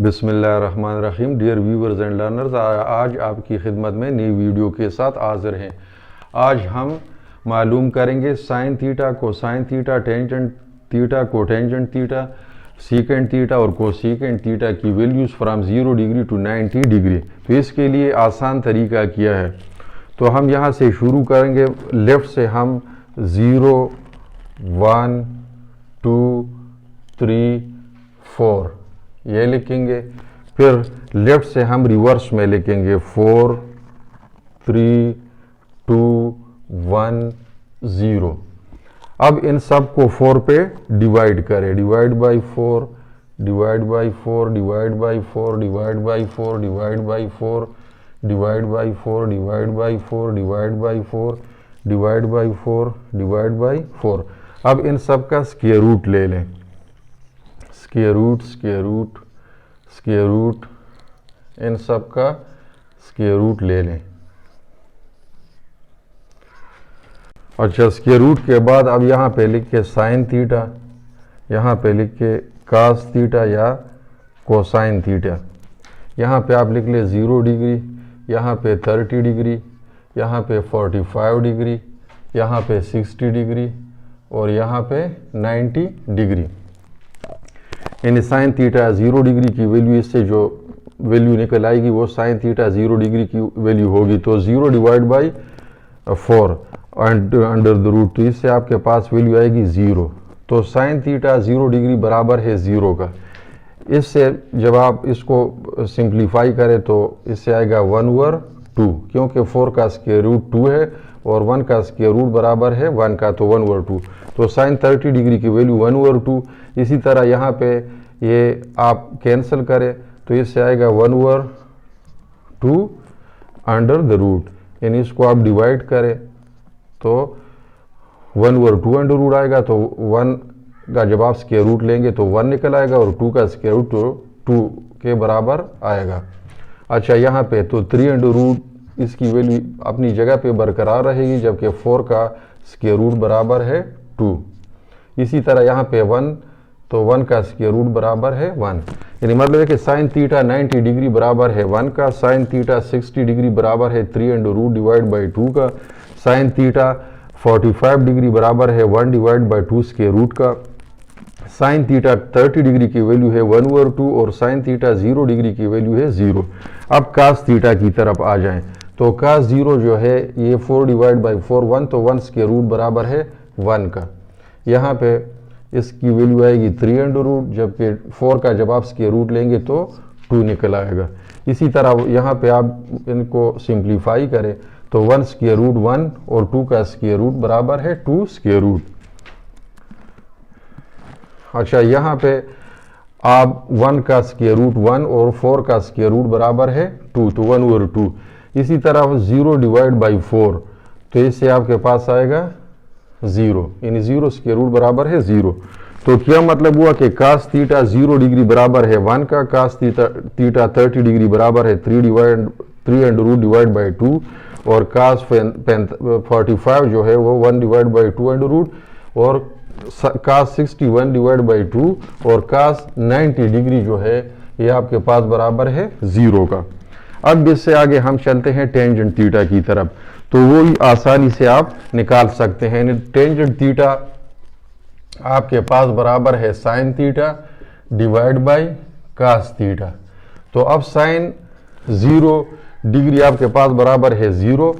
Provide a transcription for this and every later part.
बिस्मिल्लाहिर्रहमानिर्रहीम। Dear viewers and learners, आज आपकी खिदमत में नई वीडियो के साथ हाजिर हैं। आज हम मालूम करेंगे sine theta, cosine theta, tangent theta, cotangent theta, secant theta और कोसीकेंट थीटा की values from 0 degree to 90 degree. तो इसके लिए आसान तरीका किया है। तो हम यहाँ से शुरू करेंगे। लेफ़्ट से हम 0, 1, 2, 3, 4 ये लिखेंगे। फिर लेफ़्ट से हम रिवर्स में लिखेंगे 4, 3, 2, 1, 0। अब इन सब को 4 पे डिवाइड करें। Divide by 4, divide by 4, divide by 4, divide by 4, divide by 4, divide by 4, divide by 4, divide by 4, divide by 4, divide by 4। अब इन सब का स्क्वायर रूट ले लें। Square root, square root, square root, इन सब का स्क्वायर रूट ले लें। अच्छा, स्क्वायर रूट के बाद अब यहाँ पे लिख के साइन थीटा, यहाँ पे लिख के कास थीटा या कोसाइन थीटा। यहाँ पे आप लिख ले 0 डिग्री, यहाँ पे 30 डिग्री, यहाँ पे 45 डिग्री, यहाँ पे 60 डिग्री और यहाँ पे 90 डिग्री। यानी साइन थीटा 0 डिग्री की वैल्यू, इससे जो वैल्यू निकल आएगी वो साइन थीटा 0 डिग्री की वैल्यू होगी। तो 0 divide by 4 under the root, तो इससे आपके पास वैल्यू आएगी 0। तो साइन थीटा 0 डिग्री बराबर है 0 का। इससे जब आप इसको सिंप्लीफाई करें तो इससे आएगा 1/2, क्योंकि 4 का स्क्वायर रूट 2 है और 1 का स्क्वायर रूट बराबर है 1 का, तो 1/2। तो साइन 30 डिग्री की वैल्यू 1/2। इसी तरह यहाँ पे ये आप कैंसिल करें तो इससे आएगा 1/2 अंडर द रूट। यानी इसको आप डिवाइड करें तो 1/2 अंडर रूट आएगा। तो 1 का जब आप स्क्वायर रूट लेंगे तो 1 निकल आएगा और 2 का स्क्वायर रूट तो 2 के बराबर आएगा। अच्छा, यहाँ पे तो 3 अंडर रूट, इसकी वैल्यू अपनी जगह पे बरकरार रहेगी, जबकि 4 का स्क्वायर रूट बराबर है 2। इसी तरह यहाँ पे 1, तो 1 का स्क्वायर रूट बराबर है 1। यानी मतलब है कि साइन थीटा 90 डिग्री बराबर है 1 का, साइन थीटा 60 डिग्री बराबर है 3 अंडर रूट डिवाइड बाई 2 का, साइन थीटा 45 डिग्री बराबर है 1 डिवाइड बाई 2 स्क्वायर रूट का, साइन थीटा 30 डिग्री की वैल्यू है 1/2 और साइन थीटा 0 डिग्री की वैल्यू है 0। अब कास थीटा की तरफ आ जाएं तो कास 0 जो है ये 4 डिवाइड बाई 4 1, तो 1 स्क्वायर रूट बराबर है 1 का। यहाँ पे इसकी वैल्यू आएगी 3 अंडर रूट, जबकि 4 का जब आप स्क्वायर रूट लेंगे तो 2 निकल आएगा। इसी तरह यहाँ पे आप इनको सिंप्लीफाई करें तो 1 स्क्वायर रूट 1 और 2 का स्क्वायर रूट बराबर है 2 स्क्वायर रूट। अच्छा, यहाँ पे आप 1 का स्क्वायर रूट 1 और 4 का स्क्वायर रूट बराबर है 2, तो 1/2। इसी तरह 0 डिवाइड बाई 4, तो इससे आपके पास आएगा 0, यानी 0 स्क्वायर रूट बराबर है 0। तो क्या मतलब हुआ कि कास थीटा 0 डिग्री बराबर है 1 का, कास थीटा 30 डिग्री बराबर है 3 अंडर रूट डिवाइड बाई 2 और कास 45 जो है वो 1 डिवाइड बाई 2 अंडर रूट और कास 61 डिवाइड बाई 2 और कास 90 डिग्री जो है ये आपके पास बराबर है 0 का। अब इससे आगे हम चलते हैं टेंजेंट थीटा की तरफ, तो वो ही आसानी से आप निकाल सकते हैं। टेंजेंट थीटा आपके पास बराबर है sine theta divide by cos theta. तो अब साइन 0 डिग्री आपके पास बराबर है 0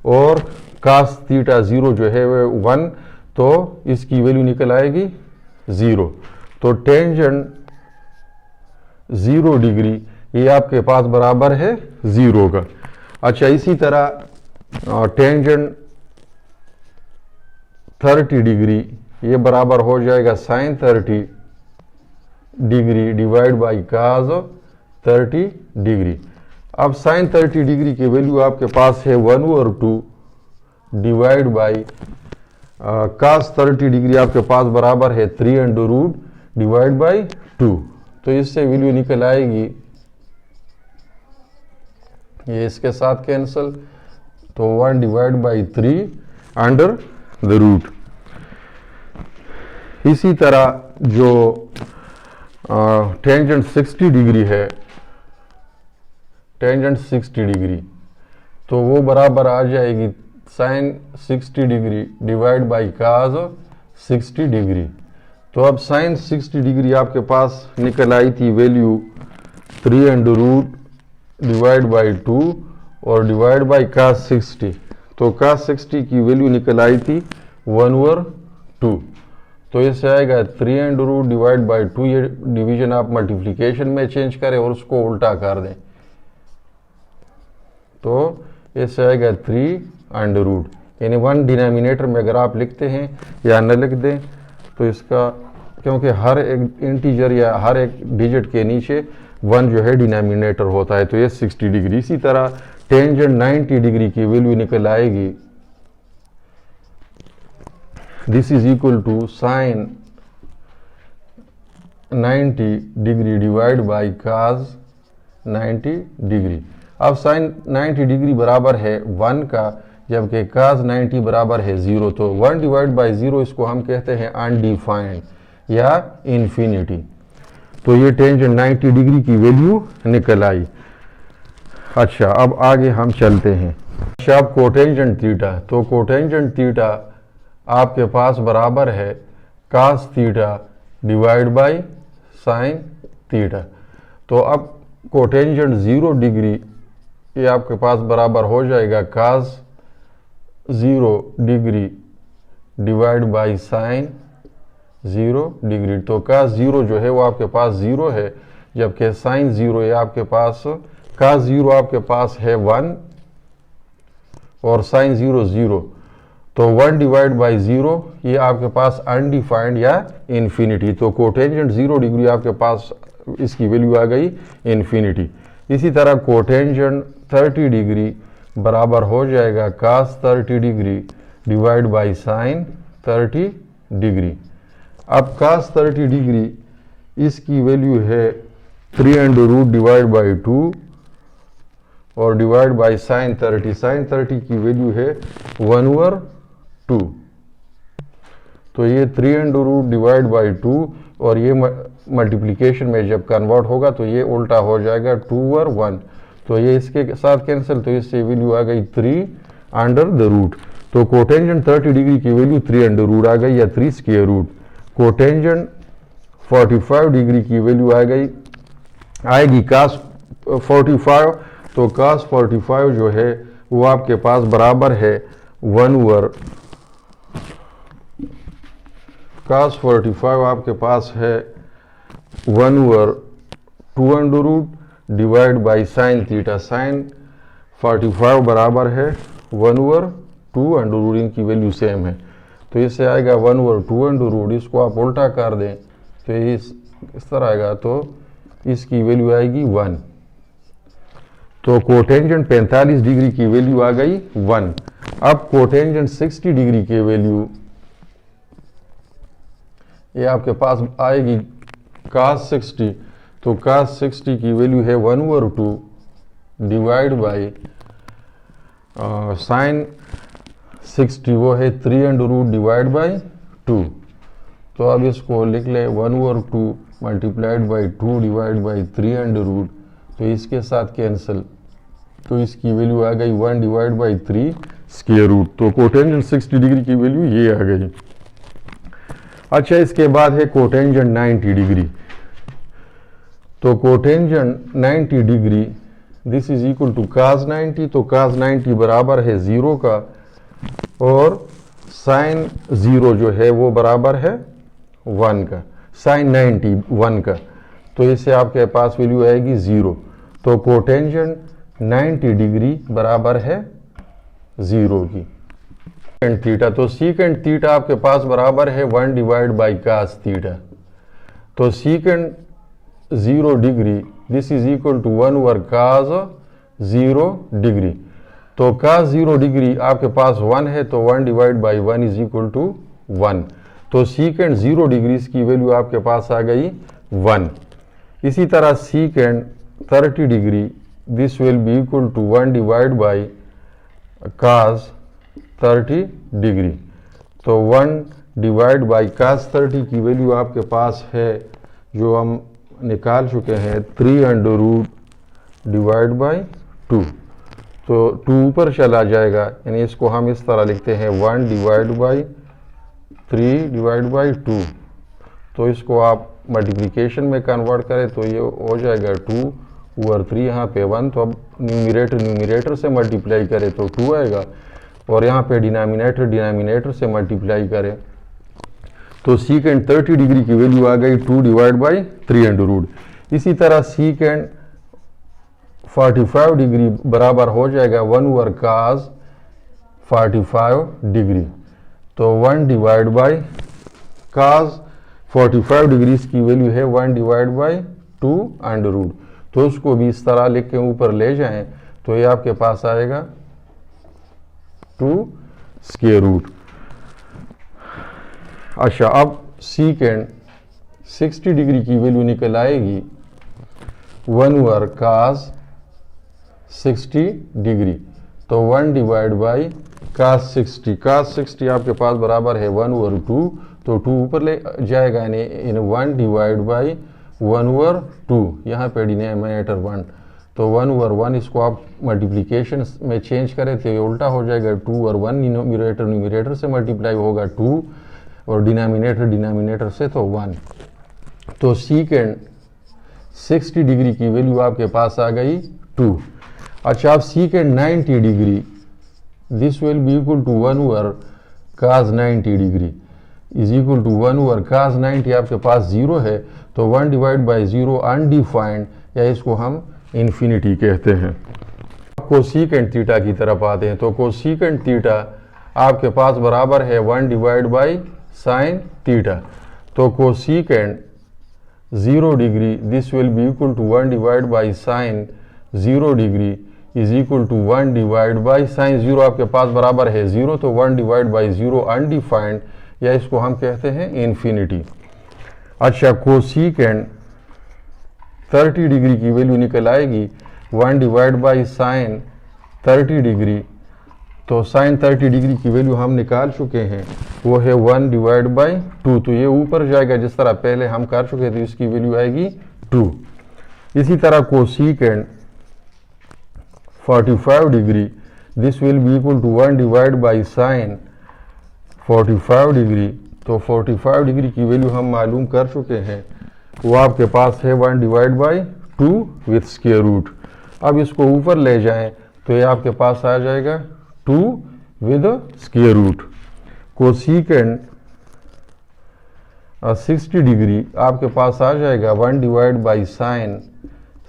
और कास थीटा 0 जो है वो 1, तो इसकी वैल्यू निकल आएगी 0। तो टेंजेंट 0 डिग्री ये आपके पास बराबर है 0 का। अच्छा, इसी तरह टेंजेंट 30 डिग्री ये बराबर हो जाएगा sine 30 degree divide by cos 30 degree. अब साइन 30 डिग्री की वैल्यू आपके पास है 1/2 डिवाइड बाई कास 30 डिग्री आपके पास बराबर है 3 अंडर रूट डिवाइड बाई 2। तो इससे वैल्यू निकल आएगी, ये इसके साथ कैंसिल, तो 1 divide by 3 under the root. इसी तरह जो टेंजेंट 60 डिग्री है, टेंजेंट 60 डिग्री, तो वो बराबर आ जाएगी sine 60 degree divide by cos 60 degree. तो अब साइन 60 डिग्री आपके पास निकल आई थी value 3 under root divide by 2 और डिवाइड बाई कास 60। तो कास 60 की वैल्यू निकल आई थी 1/2। तो इससे आएगा 3 अंडर रूट डिवाइड बाई 2, ये डिवीजन आप मल्टीप्लिकेशन में चेंज करें और उसको उल्टा कर दें, तो इससे आएगा 3 अंडर रूट, यानी 1 डिनोमिनेटर में अगर आप लिखते हैं या न लिख दें तो इसका, क्योंकि हर एक इंटीजर या हर एक डिजिट के नीचे 1 जो है डिनोमिनेटर होता है, तो ये 60 डिग्री। इसी तरह टेंजेंट 90 डिग्री की वैल्यू निकल आएगी, this is equal to sine 90 degree divide by cos 90 degree. अब साइन 90 डिग्री बराबर है 1 का, जबकि काज 90 बराबर है 0, तो 1 डिवाइड बाई 0 इसको हम कहते हैं अनडिफाइंड या इन्फिनिटी। तो ये टेंजेंट 90 डिग्री की वैल्यू निकल आई। अच्छा, अब आगे हम चलते हैं। अच्छा, अब कोटेंजेंट थीटा, तो कोटेंजेंट थीटा आपके पास बराबर है cos theta divide by sine theta. तो अब कोटेंजेंट 0 डिग्री ये आपके पास बराबर हो जाएगा कास 0 degree divide by sine 0 degree. तो कास 0 जो है वो आपके पास 0 है, जबकि साइन 0 ये आपके पास, कास 0 आपके पास है 1 और साइन 0 0, तो 1 डिवाइड बाई 0 ये आपके पास अनडिफाइंड या इन्फिनिटी। तो कोटेंजेंट 0 डिग्री आपके पास इसकी वैल्यू आ गई इन्फिनिटी। इसी तरह कोटेंजेंट 30 डिग्री बराबर हो जाएगा कास 30 degree divide by sign 30 degree. अब कास 30 डिग्री इसकी वैल्यू है 3 अंडर रूट डिवाइड बाई 2 और डिवाइड बाई साइन 30। साइन 30 की वैल्यू है 1/2, तो ये 3 अंडर रूट डिवाइड बाई 2 और ये मल्टीप्लिकेशन में जब कन्वर्ट होगा तो ये उल्टा हो जाएगा 2/1, तो ये इसके साथ कैंसिल, तो इससे वैल्यू आ गई 3 अंडर द रूट। तो कोटेंजेंट 30 डिग्री की वैल्यू 3 अंडर रूट आ गई या 3 स्क्वायर रूट। कोटेंजेंट 45 डिग्री की वैल्यू आ गई, आएगी कास 45, तो कास 45 जो है वो आपके पास बराबर है 1/, कास 45 आपके पास है 1/2 under root divide by sine theta. Sine 45 बराबर है 1/2 अंडर रूट, इनकी वैल्यू सेम है, तो इससे आएगा 1/2 अंडर रूट। इसको आप उल्टा कर दें तो इस तरह आएगा, तो इसकी वैल्यू आएगी 1। तो कोटेंजेंट 45 डिग्री की वैल्यू आ गई 1। अब कोटेंजेंट 60 डिग्री की वैल्यू ये आपके पास आएगी कास 60, तो कास 60 की वैल्यू है 1/2 डिवाइड बाई साइन 60, वो है 3 अंडर रूट डिवाइड बाई 2। तो अब इसको लिख ले 1/2 multiplied by 2 divide by 3 under root, तो इसके साथ कैंसिल, तो इसकी वैल्यू आ गई 1 डिवाइड बाई 3 स्क्वायर रूट। तो कोटेंजेंट 60 डिग्री की वैल्यू ये आ गई। अच्छा, इसके बाद है कोटेंजेंट 90 डिग्री। तो cotangent 90 degree this is equal to cos 90, तो कास 90 बराबर है 0 का और साइन 0 जो है वो बराबर है 1 का, साइन 90 1 का, तो इससे आपके पास वैल्यू आएगी 0। तो कोटेंजेंट 90 डिग्री बराबर है 0 की। सेकेंड थीटा, तो सीकेंड थीटा आपके पास बराबर है 1 डिवाइड बाई कास थीटा। तो secant 0 degree this is equal to 1/, cos 0 degree. तो कास 0 डिग्री आपके पास 1 है, तो 1 divide by 1 is equal to 1। तो सीकेंड 0 डिग्री की वैल्यू आपके पास आ गई 1। इसी तरह secant 30 degree this will be equal to 1 divide by cos 30 degree. तो 1 डिवाइड बाई कास 30 की वैल्यू आपके पास है, जो हम निकाल चुके हैं 3 अंडर रूट डिवाइड बाई 2, तो 2 ऊपर चला जाएगा, यानी इसको हम इस तरह लिखते हैं 1 डिवाइड बाई 3 डिवाइड बाई 2। तो इसको आप मल्टीप्लिकेशन में कन्वर्ट करें तो ये हो जाएगा 2 ओवर 3, यहाँ पे 1, तो अब न्यूमरेटर से मल्टीप्लाई करें तो 2 आएगा, और यहाँ पे डिनोमिनेटर से मल्टीप्लाई करें तो सीकेंड 30 डिग्री की वैल्यू आ गई 2 डिवाइड बाई 3 अंडर रूट। इसी तरह सीकेंड 45 डिग्री बराबर हो जाएगा 1 ओवर काज 45 डिग्री, तो 1 डिवाइड बाई काज 45 डिग्री की वैल्यू है 1 डिवाइड बाई 2 अंडर रूट। तो उसको भी इस तरह लिख के ऊपर ले जाएं तो ये आपके पास आएगा 2 स्क्वायर रूट। अच्छा, अब सीकेंड 60 डिग्री की वैल्यू निकल आएगी 1 ओवर काज 60 डिग्री, तो 1 डिवाइड बाई काज 60 आपके पास बराबर है 1 ओवर 2, तो 2 ऊपर ले जाएगा, यानी इन 1 डिवाइड बाई 1 ओवर 2, यहाँ पे डिनोमिनेटर 1, तो 1 ओवर 1 इसको आप मल्टीप्लिकेशन में चेंज करें तो ये उल्टा हो जाएगा 2 ओवर 1, न्यूमरेटर से मल्टीप्लाई होगा 2 और डिनोमिनेटर से तो 1। तो सीकेंड 60 डिग्री की वैल्यू आपके पास आ गई 2। अच्छा, अब secant 90 degree, this will be equal to 1 over cos 90 degree is equal to 1 over cos 90 आपके पास 0 है, तो 1 डिवाइड बाई 0 अनडिफाइंड, या इसको हम इन्फिनिटी कहते हैं। कोसीकेंट थीटा की तरफ आते हैं, तो कोसीकेंट थीटा आपके पास बराबर है 1 डिवाइड बाई साइन थीटा, तो cosecant 0 degree this will be equal to 1 divide by sine 0 degree is equal to 1 divide by sine 0 आपके पास बराबर है 0, तो 1 डिवाइड बाई 0 अनडिफाइंड, या इसको हम कहते हैं इन्फिनिटी। अच्छा, कोसीकेंट 30 डिग्री की वैल्यू निकल आएगी 1 डिवाइड बाई साइन 30 डिग्री, तो साइन 30 डिग्री की वैल्यू हम निकाल चुके हैं, वो है 1 डिवाइड बाई 2, तो ये ऊपर जाएगा जिस तरह पहले हम कर चुके थे, इसकी वैल्यू आएगी 2। इसी तरह cosecant 45 degree this will be equal to 1 divide by sine 45 degree, तो 45 डिग्री की वैल्यू हम मालूम कर चुके हैं, वो आपके पास है 1 divide by 2 with square root. अब इसको ऊपर ले जाएं तो ये आपके पास आ जाएगा 2 with square root. Cosecant 60 degree आपके पास आ जाएगा 1 डिवाइड बाई साइन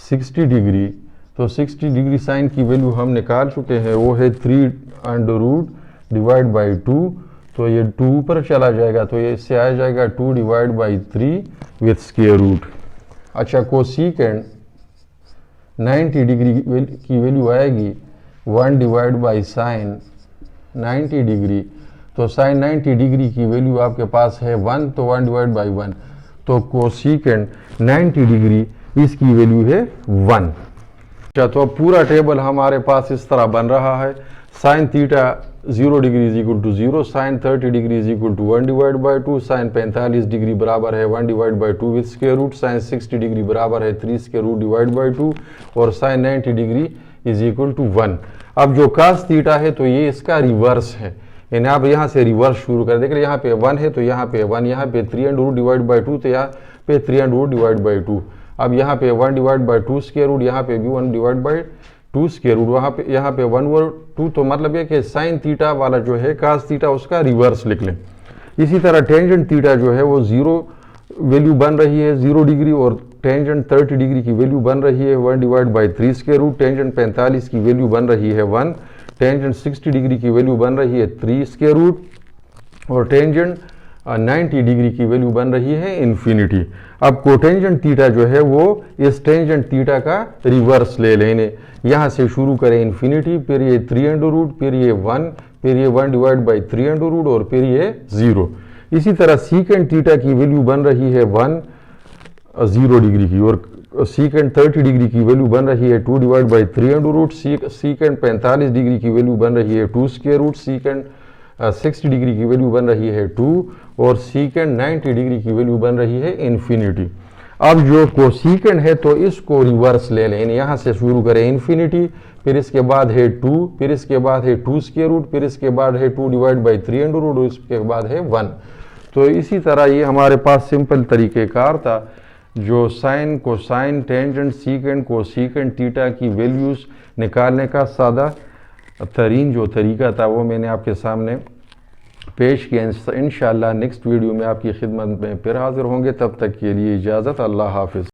60 डिग्री, तो 60 डिग्री साइन की वैल्यू हम निकाल चुके हैं, वो है 3 अंडर रूट डिवाइड बाई 2, तो ये 2 ऊपर चला जाएगा, तो ये इससे आ जाएगा 2 divide by 3 with square root. अच्छा, कोसीकेंट 90 डिग्री की वैल्यू आएगी 1 डिवाइड बाई साइन 90 डिग्री, तो साइन 90 डिग्री की वैल्यू आपके पास है 1, तो 1 डिवाइड बाई 1, तो कोसीकेंट 90 डिग्री इसकी वैल्यू है 1। अच्छा, तो अब पूरा टेबल हमारे पास इस तरह बन रहा है, sine theta 0 degree is equal to 0, sine 30 degree is equal to 1 divide by 2, sine 45 degree बराबर है 1 divide by 2 with square root, sine 60 degree बराबर है 3 स्क्वायर रूट डिवाइड बाई 2, और sine 90 degree is equal to 1। अब जो cos theta है तो ये इसका रिवर्स है, यानी आप यहाँ से रिवर्स शुरू कर, देख रहे यहाँ पे 1 है तो यहाँ पे 1, यहाँ पे 3 अंडर रूट डिवाइड बाई 2, तो यहाँ पे 3 अंडर रूट डिवाइड बाई 2, अब यहाँ पे 1 डिवाइड बाई 2 स्क्वायर रूट, यहाँ पे भी 1 डिवाइड बाई 2 स्क्वायर रूट, वहाँ पे यहाँ पे 1 ओवर 2, तो मतलब ये कि साइन थीटा वाला जो है कास थीटा उसका रिवर्स लिख लें। इसी तरह टेंजेंट थीटा जो है वो 0 वैल्यू बन रही है 0 डिग्री, और टेंजेंट 30 डिग्री की वैल्यू बन रही है 1 divide by 3 square root, tangent 45 की वैल्यू बन रही है 1, टेंजेंट 60 डिग्री की वैल्यू बन रही है 3 स्क्वायर रूट, और टेंजेंट 90 डिग्री की वैल्यू बन रही है इन्फिनिटी। अब कोटेंजेंट थीटा जो है वो इस टेंजेंट थीटा का रिवर्स ले लेने, यहाँ से शुरू करें इन्फिनिटी, फिर ये 3 अंडर रूट, फिर ये 1, फिर ये 1 डिवाइड बाई 3 अंडर रूट, और फिर ये 0। इसी तरह सीकेंट थीटा की वैल्यू बन रही है 1 0 डिग्री की, और सीकेंट 30 डिग्री की वैल्यू बन रही है 2 divide by 3 under root, secant 45 degree की वैल्यू बन रही है 2 स्क्वायर रूट, सीकेंट 60 डिग्री की वैल्यू बन रही है 2, और सीकेंट 90 डिग्री की वैल्यू बन रही है इन्फिनिटी। अब जो कोसीकेंड है तो इसको रिवर्स ले लें, यहाँ से शुरू करें इन्फिनिटी, फिर इसके बाद है 2, फिर इसके बाद है 2 स्क्वायर रूट, फिर इसके बाद है 2 डिवाइड बाई 3 अंडर रूट, और इसके बाद है 1। तो इसी तरह ये हमारे पास सिंपल तरीक़ेकार था जो sine cosine tangent secant cosecant theta की वैल्यूज़ निकालने का सादा तरीन जो तरीका था वो मैंने आपके सामने पेश किया। इंशाअल्लाह नेक्स्ट वीडियो में आपकी खिदमत में फिर हाज़िर होंगे, तब तक के लिए इजाज़त, अल्लाह हाफ़िज़।